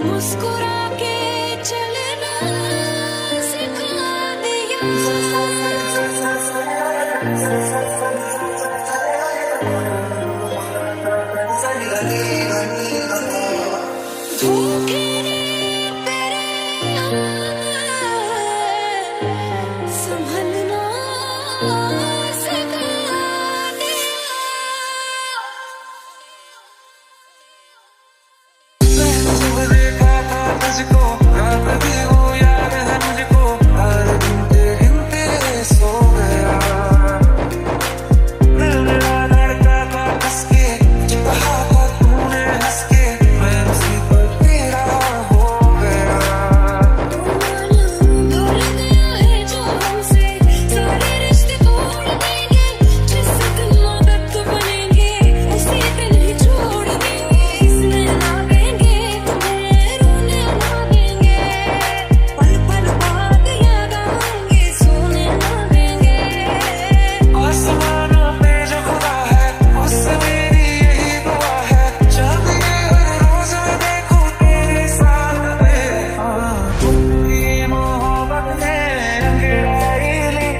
मुस्कुरा के चलना सिखा दिया। धोखे ने तेरे संभलना सिखा तुझको रात भी हो याद है मुझको हर दिन तेरे इंतज़ार सो गया दिल मेरा धड़का था कस के जब कहा था तूने हंस के मैं उसी पर तेरा हो गया भूल गया है जो हमसे सारे रिश्ते तोड़ देंगे जिस दिन मदद बनेंगे उसी दिन ही छोड़ देंगे इसमें लावेंगे तुम्हें रोने लावेंगे पल पल बाद याद आएंगे सोने लावेंगे आसमानों पे जो खुदा है उससे मेरी यही दुआ है जब ये हर रोज मैं देखूं तेरे साथ में तेरी मोहब्बत ने अंगड़ाई ली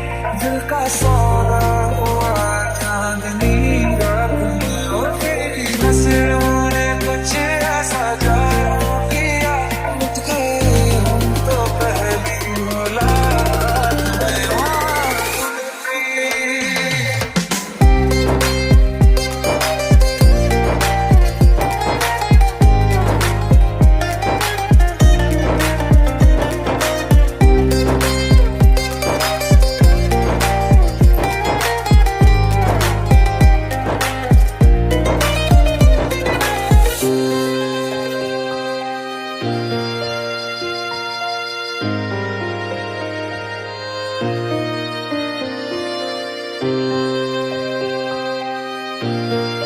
दिल का सौदा हुआ चांदनी रात में और तेरी नजरों ने कुछ ऐसा जादू किया लुट गए हम तो पहली मुलाकात में Thank you.